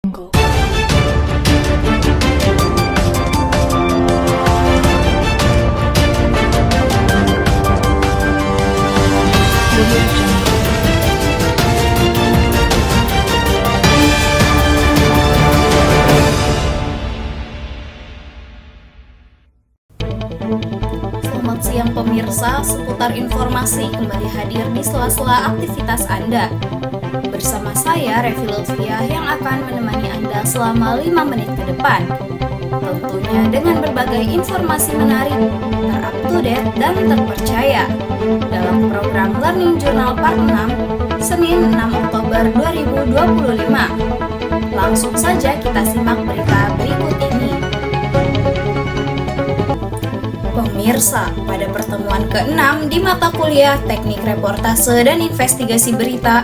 Jungle. Audio Jungle. Selamat siang pemirsa, seputar informasi kembali hadir di sela-sela aktivitas Anda. Bersama saya, Revi Lutfiah, yang akan menemani Anda selama 5 menit ke depan. Tentunya dengan berbagai informasi menarik, ter-up-to-date, dan terpercaya. Dalam program Learning Journal Part 6, Senin 6 Oktober 2025. Langsung saja kita simak berita berikut ini. Pemirsa, pada pertemuan ke-6 di mata kuliah Teknik Reportase dan Investigasi Berita,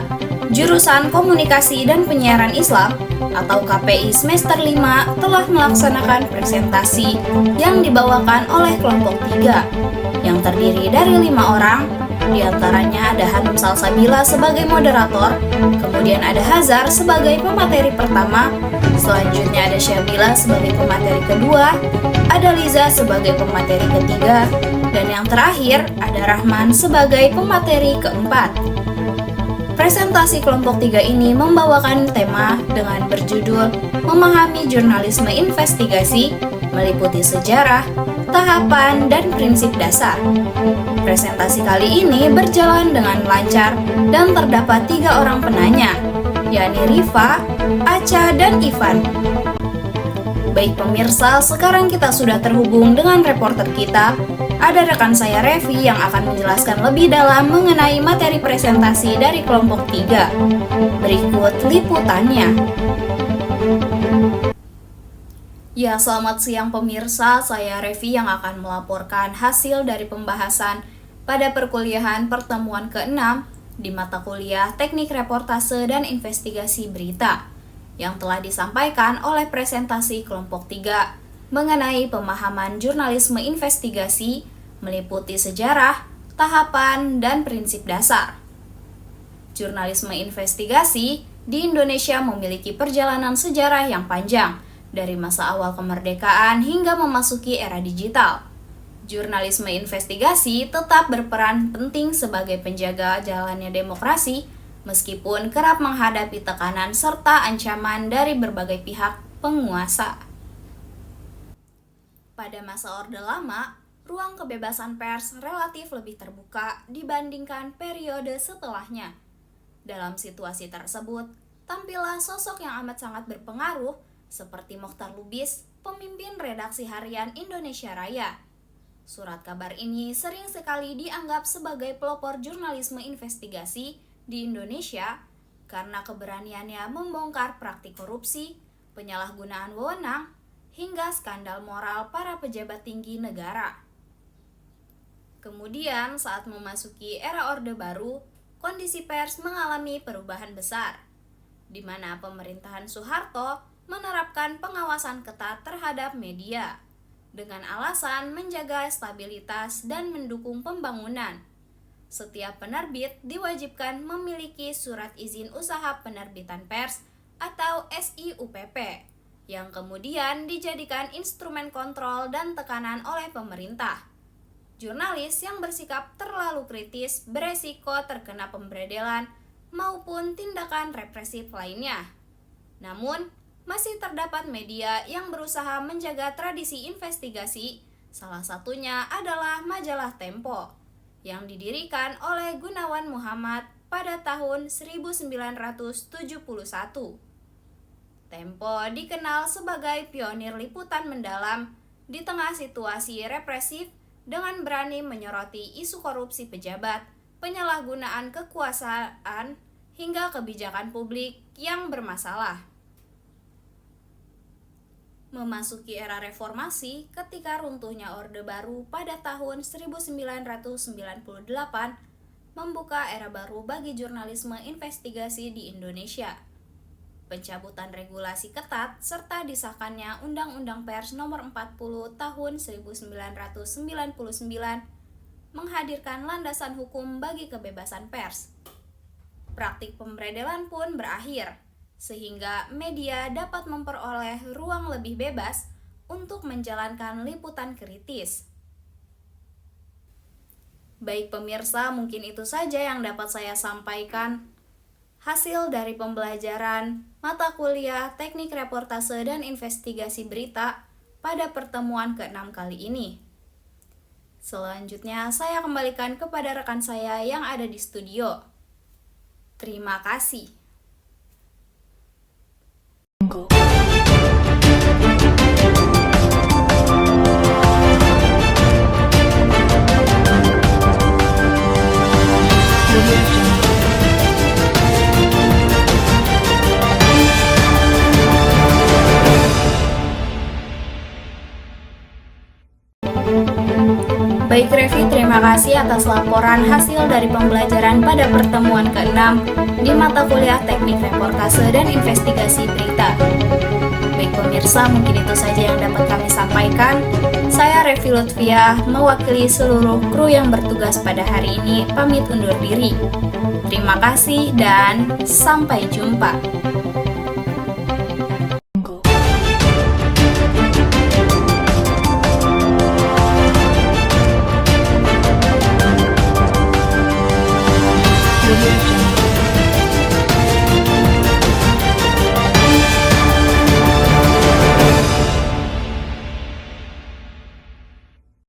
jurusan Komunikasi dan Penyiaran Islam atau KPI semester 5 telah melaksanakan presentasi yang dibawakan oleh kelompok 3 yang terdiri dari 5 orang. Di antaranya ada Hanum Salsabila sebagai moderator, kemudian ada Hazar sebagai pemateri pertama, selanjutnya ada Syabila sebagai pemateri kedua, ada Liza sebagai pemateri ketiga, dan yang terakhir ada Rahman sebagai pemateri keempat. Presentasi kelompok 3 ini membawakan tema dengan berjudul Memahami Jurnalisme Investigasi, meliputi sejarah, tahapan, dan prinsip dasar. Presentasi kali ini berjalan dengan lancar dan terdapat 3 orang penanya, yakni Rifa, Aca, dan Ivan. Baik pemirsa, sekarang kita sudah terhubung dengan reporter kita. Ada rekan saya Revi yang akan menjelaskan lebih dalam mengenai materi presentasi dari kelompok 3. Berikut liputannya. Ya, selamat siang pemirsa, saya Revi yang akan melaporkan hasil dari pembahasan pada perkuliahan pertemuan ke-6 di mata kuliah Teknik Reportase dan Investigasi Berita yang telah disampaikan oleh presentasi kelompok 3 mengenai pemahaman jurnalisme investigasi, meliputi sejarah, tahapan, dan prinsip dasar. Jurnalisme investigasi di Indonesia memiliki perjalanan sejarah yang panjang, dari masa awal kemerdekaan hingga memasuki era digital. Jurnalisme investigasi tetap berperan penting sebagai penjaga jalannya demokrasi, meskipun kerap menghadapi tekanan serta ancaman dari berbagai pihak penguasa. Pada masa Orde Lama, ruang kebebasan pers relatif lebih terbuka dibandingkan periode setelahnya. Dalam situasi tersebut, tampillah sosok yang amat sangat berpengaruh seperti Mochtar Lubis, pemimpin redaksi harian Indonesia Raya. Surat kabar ini sering sekali dianggap sebagai pelopor jurnalisme investigasi di Indonesia karena keberaniannya membongkar praktik korupsi, penyalahgunaan wewenang, hingga skandal moral para pejabat tinggi negara. Kemudian saat memasuki era Orde Baru, kondisi pers mengalami perubahan besar, di mana pemerintahan Soeharto menerapkan pengawasan ketat terhadap media, dengan alasan menjaga stabilitas dan mendukung pembangunan. Setiap penerbit diwajibkan memiliki surat izin usaha penerbitan pers atau SIUPP, yang kemudian dijadikan instrumen kontrol dan tekanan oleh pemerintah. Jurnalis yang bersikap terlalu kritis beresiko terkena pemberedelan maupun tindakan represif lainnya. Namun, masih terdapat media yang berusaha menjaga tradisi investigasi, salah satunya adalah majalah Tempo, yang didirikan oleh Gunawan Muhammad pada tahun 1971. Tempo dikenal sebagai pionir liputan mendalam di tengah situasi represif dengan berani menyoroti isu korupsi pejabat, penyalahgunaan kekuasaan, hingga kebijakan publik yang bermasalah. Memasuki era reformasi ketika runtuhnya Orde Baru pada tahun 1998 membuka era baru bagi jurnalisme investigasi di Indonesia. Pencabutan regulasi ketat serta disahkannya Undang-Undang Pers Nomor 40 Tahun 1999 menghadirkan landasan hukum bagi kebebasan pers. Praktik pemberedelan pun berakhir, sehingga media dapat memperoleh ruang lebih bebas untuk menjalankan liputan kritis. Baik pemirsa, mungkin itu saja yang dapat saya sampaikan. Hasil dari pembelajaran mata kuliah Teknik Reportase dan Investigasi Berita pada pertemuan ke-6 kali ini. Selanjutnya, saya kembalikan kepada rekan saya yang ada di studio. Terima kasih. Baik Revi, terima kasih atas laporan hasil dari pembelajaran pada pertemuan ke-6 di mata kuliah Teknik Reportase dan Investigasi Berita. Baik pemirsa, mungkin itu saja yang dapat kami sampaikan. Saya Revi Lutfiah, mewakili seluruh kru yang bertugas pada hari ini, pamit undur diri. Terima kasih dan sampai jumpa.